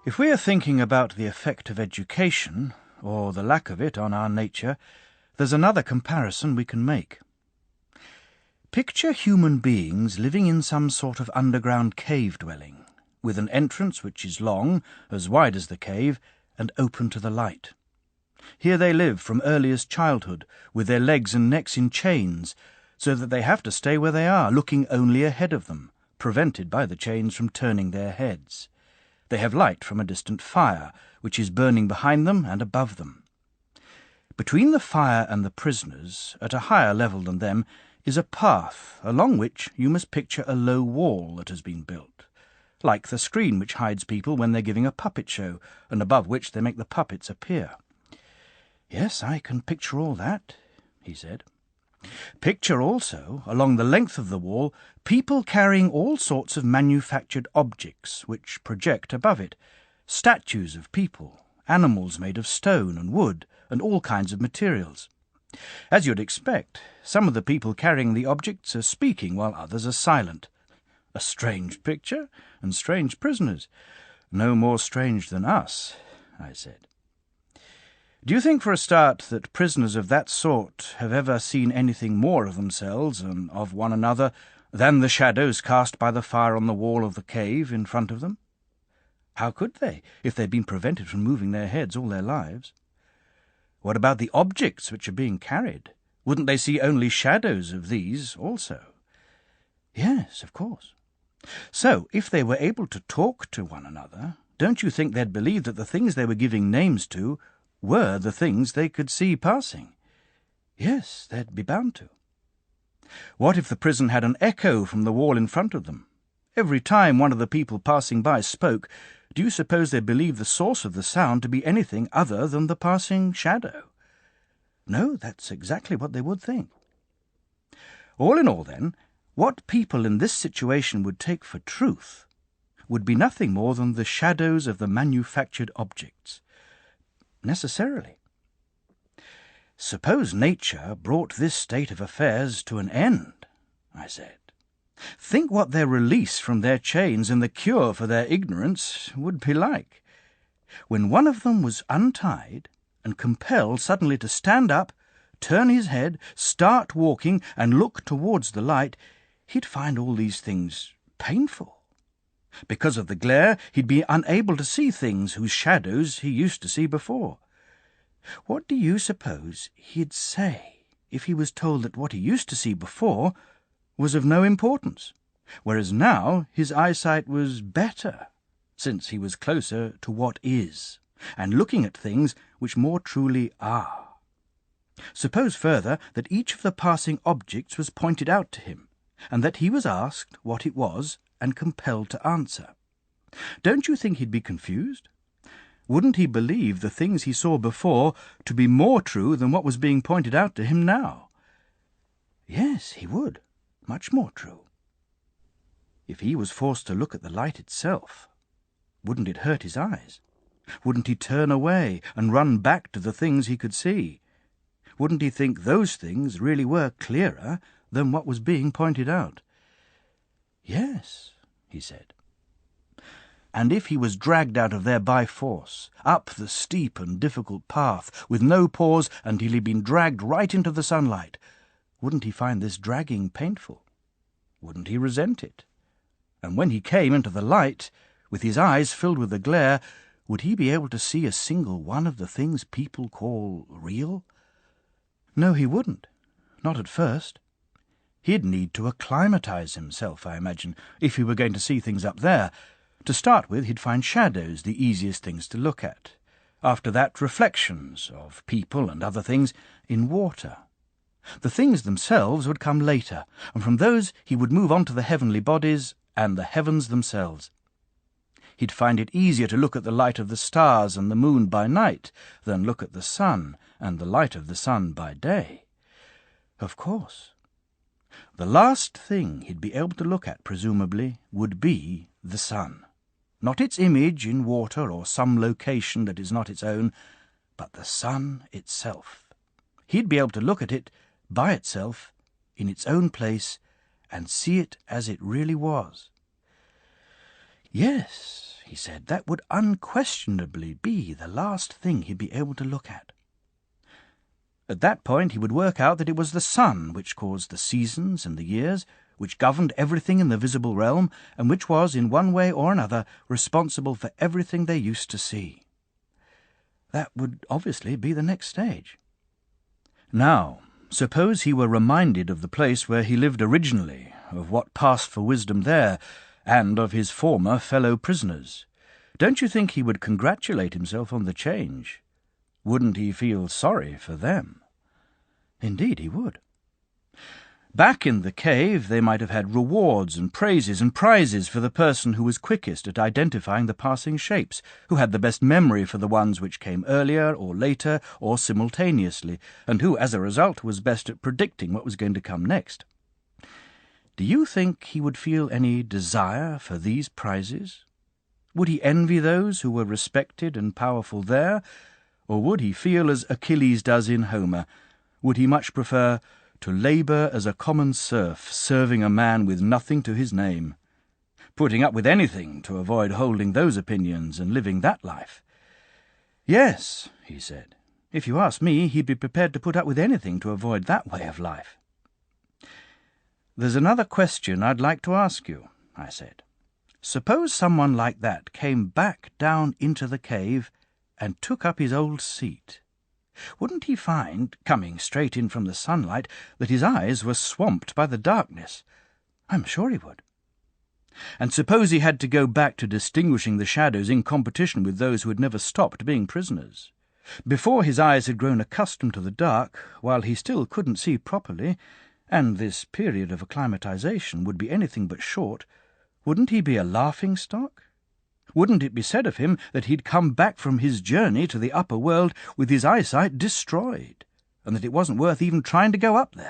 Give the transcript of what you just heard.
If we are thinking about the effect of education, or the lack of it, on our nature, there's another comparison we can make. Picture human beings living in some sort of underground cave dwelling, with an entrance which is long, as wide as the cave, and open to the light. Here they live from earliest childhood, with their legs and necks in chains, so that they have to stay where they are, looking only ahead of them, prevented by the chains from turning their heads. They have light from a distant fire, which is burning behind them and above them. Between the fire and the prisoners, at a higher level than them, is a path, along which you must picture a low wall that has been built, like the screen which hides people when they're giving a puppet show, and above which they make the puppets appear. "Yes, I can picture all that," he said. "Picture also, along the length of the wall, people carrying all sorts of manufactured objects which project above it, statues of people, animals made of stone and wood, and all kinds of materials. As you'd expect, some of the people carrying the objects are speaking while others are silent. A strange picture, and strange prisoners. No more strange than us," I said. "Do you think, for a start, that prisoners of that sort have ever seen anything more of themselves and of one another than the shadows cast by the fire on the wall of the cave in front of them? How could they, if they'd been prevented from moving their heads all their lives? What about the objects which are being carried? Wouldn't they see only shadows of these also?" "Yes, of course. So, if they were able to talk to one another, don't you think they'd believe that the things they were giving names to were the things they could see passing?" "Yes, they'd be bound to." "What if the prison had an echo from the wall in front of them? Every time one of the people passing by spoke, do you suppose they'd believe the source of the sound to be anything other than the passing shadow?" "No, that's exactly what they would think." All in all, then, what people in this situation would take for truth would be nothing more than the shadows of the manufactured objects. Necessarily. "Suppose nature brought this state of affairs to an end," I said. "Think what their release from their chains and the cure for their ignorance would be like. When one of them was untied and compelled suddenly to stand up, turn his head, start walking, and look towards the light, he'd find all these things painful. Because of the glare, he'd be unable to see things whose shadows he used to see before. What do you suppose he'd say if he was told that what he used to see before was of no importance, whereas now his eyesight was better, since he was closer to what is, and looking at things which more truly are? Suppose further that each of the passing objects was pointed out to him, and that he was asked what it was and compelled to answer. Don't you think he'd be confused? Wouldn't he believe the things he saw before to be more true than what was being pointed out to him now?" "Yes, he would. Much more true." "If he was forced to look at the light itself, wouldn't it hurt his eyes? Wouldn't he turn away and run back to the things he could see? Wouldn't he think those things really were clearer than what was being pointed out?" "Yes," he said. "And if he was dragged out of there by force, up the steep and difficult path, with no pause until he'd been dragged right into the sunlight, wouldn't he find this dragging painful? Wouldn't he resent it? And when he came into the light, with his eyes filled with the glare, would he be able to see a single one of the things people call real? No, he wouldn't. Not at first. He'd need to acclimatize himself, I imagine, if he were going to see things up there. To start with, he'd find shadows the easiest things to look at. After that, reflections of people and other things in water. The things themselves would come later, and from those he would move on to the heavenly bodies and the heavens themselves. He'd find it easier to look at the light of the stars and the moon by night than look at the sun and the light of the sun by day. Of course. The last thing he'd be able to look at, presumably, would be the sun. Not its image in water or some location that is not its own, but the sun itself. He'd be able to look at it by itself, in its own place, and see it as it really was. Yes, he said, that would unquestionably be the last thing he'd be able to look at. At that point he would work out that it was the sun which caused the seasons and the years, which governed everything in the visible realm, and which was, in one way or another, responsible for everything they used to see. That would obviously be the next stage. Now, suppose he were reminded of the place where he lived originally, of what passed for wisdom there, and of his former fellow prisoners. Don't you think he would congratulate himself on the change? Wouldn't he feel sorry for them? Indeed he would. Back in the cave they might have had rewards and praises and prizes for the person who was quickest at identifying the passing shapes, who had the best memory for the ones which came earlier or later or simultaneously, and who, as a result, was best at predicting what was going to come next. Do you think he would feel any desire for these prizes? Would he envy those who were respected and powerful there, or would he feel as Achilles does in Homer? Would he much prefer to labour as a common serf, serving a man with nothing to his name, putting up with anything to avoid holding those opinions and living that life? Yes, he said, if you ask me, he'd be prepared to put up with anything to avoid that way of life. There's another question I'd like to ask you, I said. Suppose someone like that came back down into the cave and took up his old seat. Wouldn't he find, coming straight in from the sunlight, that his eyes were swamped by the darkness? I'm sure he would. And suppose he had to go back to distinguishing the shadows in competition with those who had never stopped being prisoners. Before his eyes had grown accustomed to the dark, while he still couldn't see properly, and this period of acclimatization would be anything but short, wouldn't he be a laughing-stock? Wouldn't it be said of him that he'd come back from his journey to the upper world with his eyesight destroyed, and that it wasn't worth even trying to go up there?